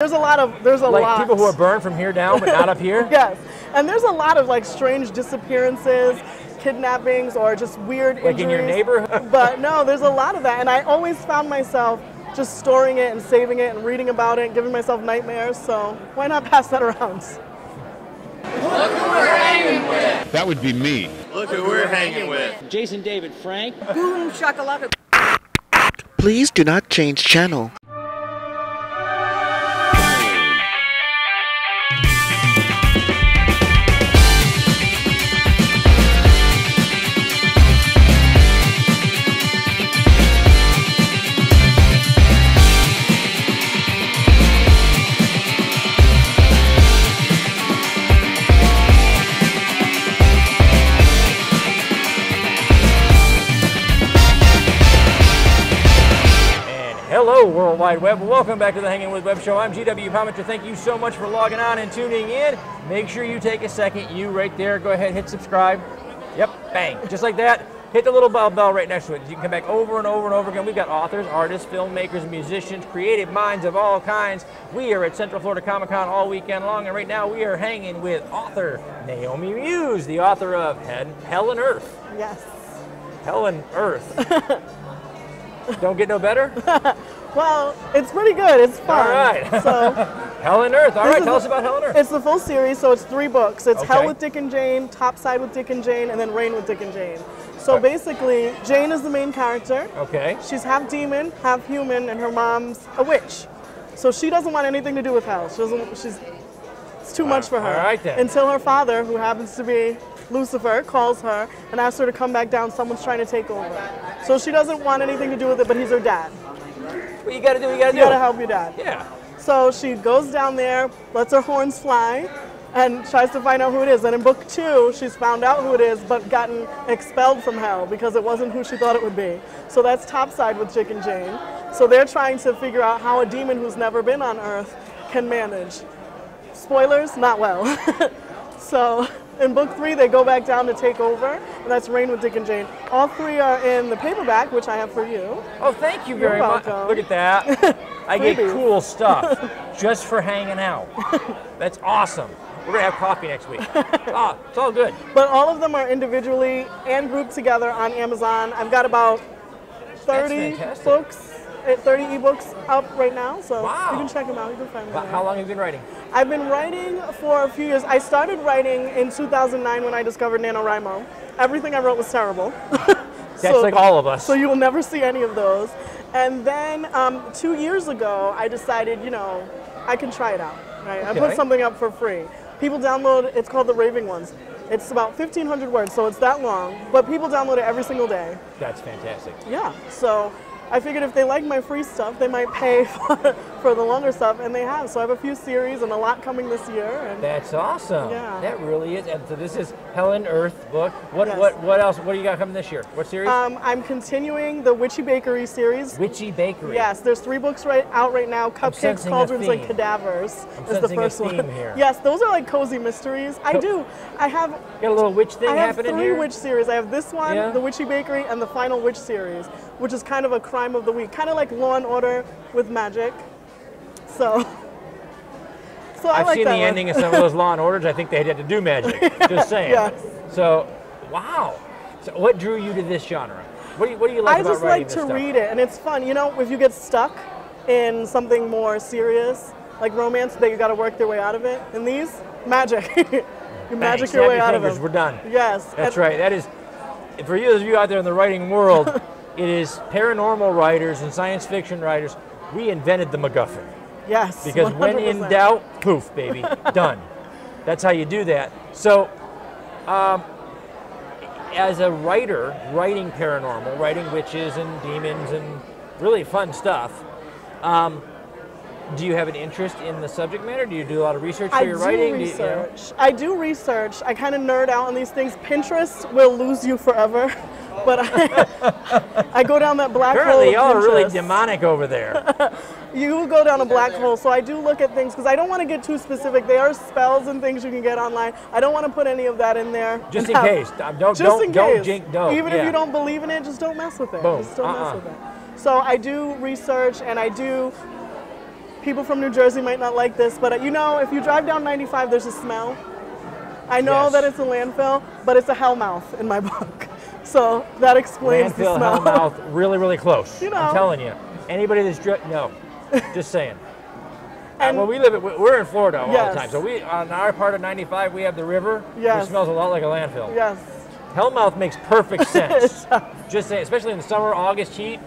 There's a lot. Like people who are burned from here down, but not up here? Yes, and there's a lot of like strange disappearances, kidnappings, or just weird injuries. Like in your neighborhood? But no, there's a lot of that, and I always found myself just storing it and saving it and reading about it and giving myself nightmares, so why not pass that around? Look who we're hanging with! That would be me. Look who we're hanging with! Jason David Frank. Boom shakalaka. Please do not change channel. Hello, World Wide Web. Welcome back to the Hangin' With Web Show. I'm GW Pomichter. Thank you so much for logging on and tuning in. Make sure you take a second. You right there. Go ahead, hit subscribe. Yep, bang. Just like that. Hit the little bell right next to it. You can come back over and over and over again. We've got authors, artists, filmmakers, musicians, creative minds of all kinds. We are at Central Florida Comic Con all weekend long, and right now we are hanging with author Naomi Muse, the author of Hell and Earth. Yes. Hell and Earth. Don't get no better? Well, it's pretty good. It's fun. All right. So, Hell and Earth. All right, tell us about Hell and Earth. It's the full series, so it's 3 books. It's Okay. Hell with Dick and Jane, Topside with Dick and Jane, and then Rain with Dick and Jane. So basically, Jane is the main character. Okay. She's half demon, half human, and her mom's a witch. So she doesn't want anything to do with hell. It's too much for her. All right then. Until her father, who happens to be Lucifer, calls her and asks her to come back down. Someone's trying to take over. So she doesn't want anything to do with it, but he's her dad. What you gotta do, you gotta do. You gotta help your dad. Yeah. So she goes down there, lets her horns fly, and tries to find out who it is. And in book 2, she's found out who it is, but gotten expelled from hell because it wasn't who she thought it would be. So that's Topside with Dick and Jane. So they're trying to figure out how a demon who's never been on Earth can manage. Spoilers, not well. So in book 3, they go back down to take over, and that's Rain with Dick and Jane. All 3 are in the paperback, which I have for you. Oh, thank you very much. Look at that. I get cool stuff just for hanging out. That's awesome. We're going to have coffee next week. Oh, it's all good. But all of them are individually and grouped together on Amazon. I've got about 30 books, 30 ebooks up right now, so wow. You can check them out. You can find them. How long have you been writing? I've been writing for a few years. I started writing in 2009 when I discovered NaNoWriMo. Everything I wrote was terrible. That's like all of us. So you will never see any of those. And then 2 years ago, I decided, you know, I can try it out. Right? Okay. I put something up for free. People download, it's called The Raving Ones. It's about 1,500 words, so it's that long, but people download it every single day. That's fantastic. Yeah, so I figured if they like my free stuff, they might pay for the longer stuff, and they have. So I have a few series and a lot coming this year. And that's awesome. Yeah. That really is. And so this is Hell and Earth book. What else? What do you got coming this year? What series? I'm continuing the Witchy Bakery series. Witchy Bakery. Yes, there's 3 books out right now. Cupcakes, Cauldrons, and Cadavers is the first one. Here. Yes, those are like cozy mysteries. I have got a little witch thing happening here? I have 3 witch series. I have this one, the Witchy Bakery, and the final witch series, which is kind of a crime of the week, kind of like Law and Order with magic. So I've like seen the ending of some of those Law and Orders. I think they had to do magic. Just saying. Yes. So, wow. So, what drew you to this genre? What do you like about writing this stuff? I just like to read it, and it's fun. You know, if you get stuck in something more serious, like romance, that you got to work their way out of it. And these, magic. You magic your way out of it. We're done. Yes. That's right. That is, for those of you out there in the writing world, it is paranormal writers and science fiction writers. We invented the MacGuffin. Yes. Because 100%. when in doubt, poof, baby, done. That's how you do that. So, as a writer, writing paranormal, writing witches and demons and really fun stuff, do you have an interest in the subject matter? Do you do a lot of research for your writing? I do research. I kind of nerd out on these things. Pinterest will lose you forever. But I go down that black hole. Apparently, y'all are really demonic over there. You will go down a black hole. So I do look at things because I don't want to get too specific. There are spells and things you can get online. I don't want to put any of that in there. Just in case. Don't Even if you don't believe in it, just don't mess with it. Boom. Just don't mess with it. So I do research, and I do people from New Jersey might not like this, but you know, if you drive down 95, there's a smell. I know Yes. that it's a landfill, but it's a hellmouth in my book. So that explains the Landfill, smell. Hellmouth, really, really close. You know. I'm telling you. Anybody that's no, just saying. And well, we're in Florida all Yes. the time. So on our part of 95, we have the river. Yes. It smells a lot like a landfill. yes, Hellmouth makes perfect sense. Just saying, especially in the summer, August heat.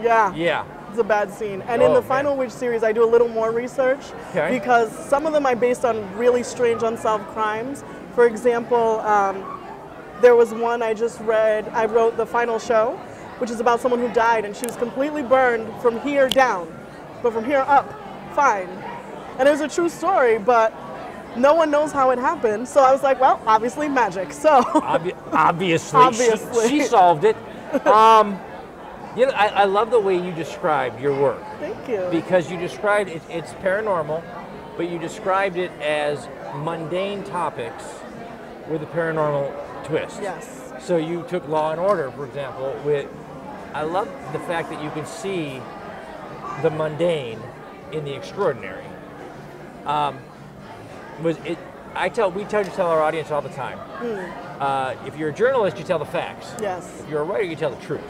yeah. Yeah. It's a bad scene. And in Oh, the man. Final Witch series, I do a little more research Okay. because some of them are based on really strange unsolved crimes. For example, there was one I just read. I wrote The Final Show, which is about someone who died and she was completely burned from here down, but from here up, fine. And it was a true story, but no one knows how it happened. So I was like, well, obviously magic. So Obviously. Obviously. She solved it. You know, I love the way you described your work. thank you. Because you described it's paranormal, but you described it as mundane topics with a paranormal twist. Yes. So you took Law and Order, for example, I love the fact that you can see the mundane in the extraordinary. We tell our audience all the time. If you're a journalist, you tell the facts. Yes. If you're a writer, you tell the truth.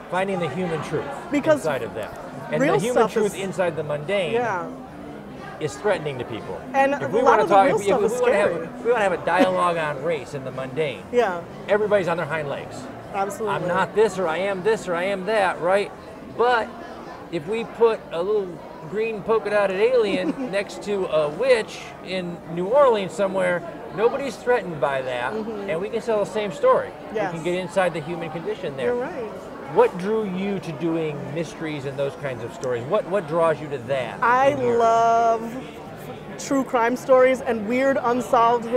Finding the human truth Because inside of that. And real the human stuff truth is- inside the mundane Yeah. is threatening to people. And If a we lot want of to the talk, real if stuff we is want to scary. have a dialogue on race in the mundane, Yeah, everybody's on their hind legs. absolutely. I'm not this, or I am this, or I am that, right? But if we put a little green polka dotted alien next to a witch in New Orleans somewhere, nobody's threatened by that, and we can tell the same story. Yes. We can get inside the human condition there. You're right. What drew you to doing mysteries and those kinds of stories? What draws you to that? I in here? love true crime stories and weird unsolved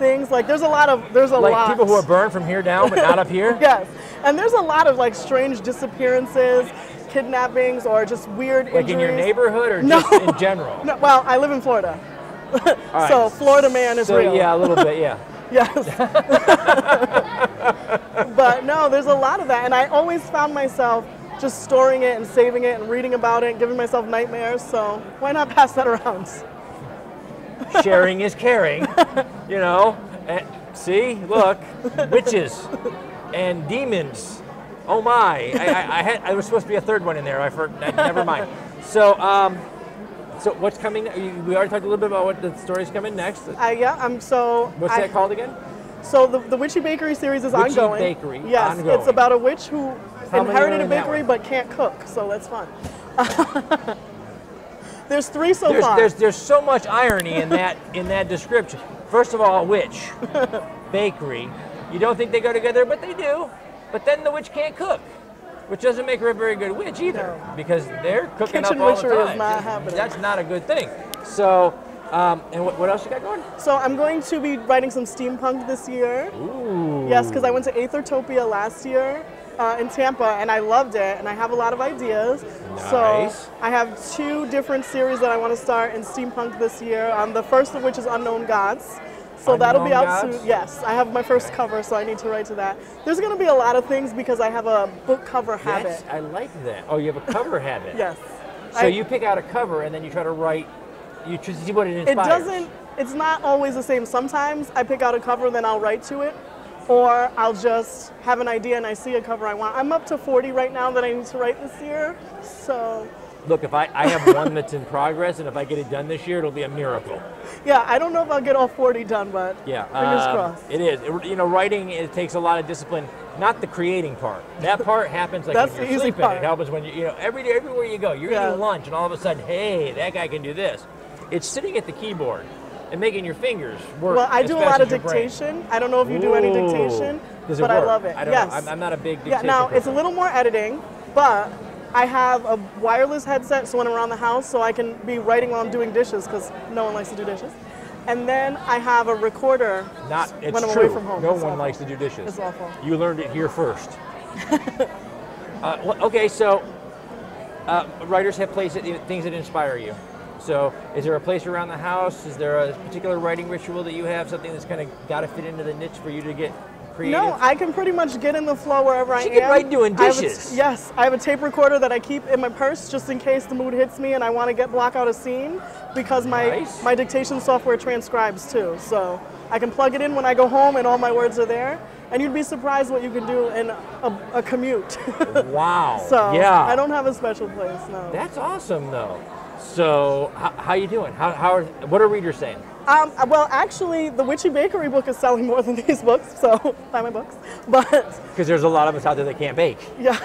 things. Like there's a lot. Like people who are burned from here down, but not up here. Yes, and there's a lot of like strange disappearances, kidnappings, or just weird Like in your injuries. neighborhood or No. just in general? No, well, I live in Florida, All right. so Florida man is so, real. Yeah, a little bit, yeah. Yes. But no, there's a lot of that, and I always found myself just storing it and saving it and reading about it, giving myself nightmares. So why not pass that around? Sharing is caring, you know. And see, look, witches and demons. Oh my! I was supposed to be a third one in there. Never mind. So, so what's coming? We already talked a little bit about what the story's coming next. What's that called again? So the Witchy Bakery series is Witchy ongoing. Bakery, Yes, ongoing. it's about a witch who How many inherited are a in that bakery one? but can't cook. So that's fun. There's 3 so far. There's so much irony in that description. First of all, witch, bakery. You don't think they go together, but they do. But then the witch can't cook, which doesn't make her a very good witch either, because they're cooking Kitchen up all the witchery is time. not happening. That's not a good thing. So, and what else you got going? So I'm going to be writing some steampunk this year. Ooh. Yes, because I went to Aethertopia last year in Tampa, and I loved it, and I have a lot of ideas. Nice. So I have 2 different series that I want to start in steampunk this year. The first of which is Unknown Gods. So that'll be Unknown out Gods? soon. Yes, I have my first cover, so I need to write to that. There's going to be a lot of things because I have a book cover habit. I like that. Oh, you have a cover habit. Yes. So you pick out a cover and then you try to write. You try to see what it inspires. It's not always the same. Sometimes I pick out a cover, then I'll write to it. Or I'll just have an idea and I see a cover I want. I'm up to 40 right now that I need to write this year. So, Look, if I have one that's in progress, and if I get it done this year, it'll be a miracle. yeah, I don't know if I'll get all 40 done, but Yeah, fingers crossed. it is. Writing, it takes a lot of discipline. Not the creating part. That part happens like That's when the you're easy sleeping. part. It happens when everywhere you go. You're Yeah. eating lunch, and all of a sudden, hey, that guy can do this. It's sitting at the keyboard and making your fingers work. Well, I as do a fast lot of as your brain. dictation. I don't know if you do any Ooh. dictation, Does it but I work? love it. I don't yes. know. I'm not a big Yeah, dictation now it's a person. little more editing, but I have a wireless headset so when I'm around the house so I can be writing while I'm doing dishes because no one likes to do dishes. And then I have a recorder It's when I'm true. away from home. No It's one awful. likes to do dishes. It's awful. You learned it here first. Okay, so writers have things that inspire you. So is there a place around the house? Is there a particular writing ritual that you have, something that's kind of got to fit into the niche for you to get creative? No, I can pretty much get in the flow wherever I am. She can write doing dishes. Yes, I have a tape recorder that I keep in my purse just in case the mood hits me and I want to block out a scene, because my dictation software transcribes too. So I can plug it in when I go home and all my words are there. And you'd be surprised what you can do in a commute. Wow. So yeah. I don't have a special place, no. That's awesome, though. So how you doing? What are readers saying? Well, actually, the Witchy Bakery book is selling more than these books, so buy my books. But because there's a lot of us out there that can't bake. Yeah,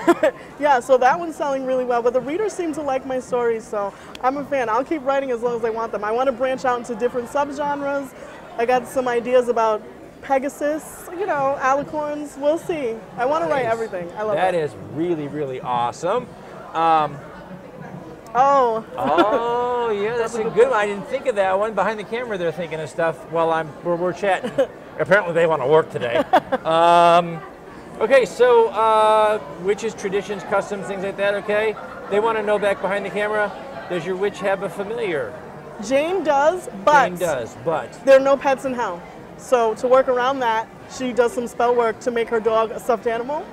yeah. So that one's selling really well. But the readers seem to like my stories, so I'm a fan. I'll keep writing as long as I want them. I want to branch out into different subgenres. I got some ideas about Pegasus, you know, alicorns. We'll see. I want to write everything. I love that. That it. is really, really awesome. Oh, yeah, that's a good one. I didn't think of that one. Behind the camera, they're thinking of stuff while we're chatting. Apparently, they want to work today. Okay, so witches, traditions, customs, things like that. Okay, they want to know back behind the camera. Does your witch have a familiar? Jane does, but there are no pets in hell. So to work around that, she does some spell work to make her dog a stuffed animal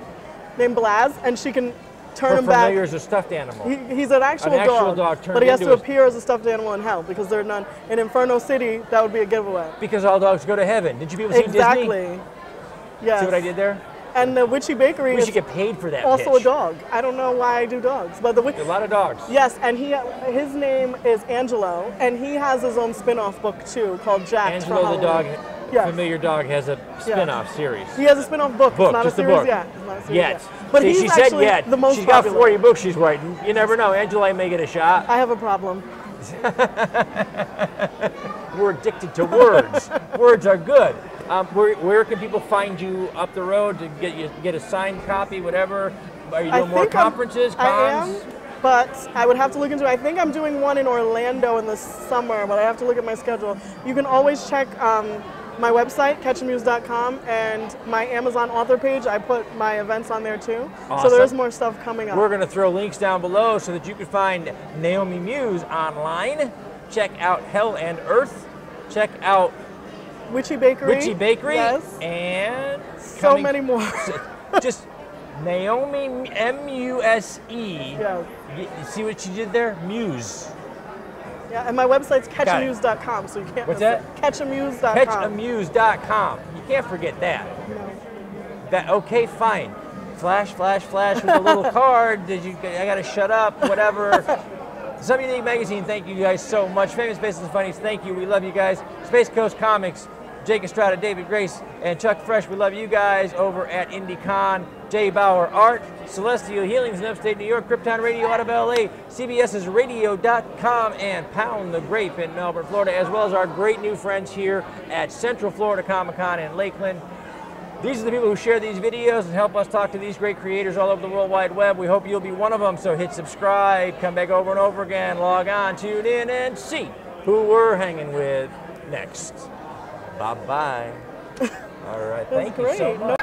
named Blaz, and she can turn him back. Familiar is a stuffed animal. He's an actual dog but he has to appear as a stuffed animal in hell because there are none. In Inferno City, that would be a giveaway. Because all dogs go to heaven. Did you people see Disney? Exactly. Yes. See what I did there? And the Witchy Bakery we should get paid for that. Also pitch. A dog. I don't know why I do dogs, but a lot of dogs. Yes, and his name is Angelo, and he has his own spin-off book too called Jack. Angelo the dog. Yes. Familiar dog has a spin-off series. He has a spin-off book. It's not just a series book. Yet. It's not a series yet. But see, he's she said yet. The most she's popular. got 40 books she's writing. You never know. Angela may get a shot. I have a problem. We're addicted to words. Words are good. Where can people find you up the road to get a signed copy, whatever? Are you doing more conferences, cons? I am, but I would have to look into it. I think I'm doing one in Orlando in the summer, but I have to look at my schedule. You can always check my website, catchamuse.com, and my Amazon author page. I put my events on there too. Awesome. So there's more stuff coming up. We're going to throw links down below so that you can find Naomi Muse online. Check out Hell and Earth. Check out Witchy Bakery. Yes. And so many more. Just Naomi, M-U-S-E. Yes. You see what she did there? Muse. Yeah, and my website's catchamuse.com, so you can't What's miss that? it. Catchamuse.com. Catchamuse.com. You can't forget that. No. Okay, fine. Flash with a little card. I gotta shut up, whatever. Some Unique Magazine, thank you guys so much. Famous Faces and Funnies, thank you. We love you guys. Space Coast Comics, Jake Estrada, David Grace, and Chuck Fresh. We love you guys over at IndieCon. Jay Bauer Art, Celestial Healings in upstate New York, Krypton Radio out of LA, CBS's radio.com, and Pound the Grape in Melbourne, Florida, as well as our great new friends here at Central Florida Comic-Con in Lakeland. These are the people who share these videos and help us talk to these great creators all over the World Wide Web. We hope you'll be one of them, so hit subscribe, come back over and over again, log on, tune in, and see who we're hanging with next. Bye-bye. All right, thank you so much.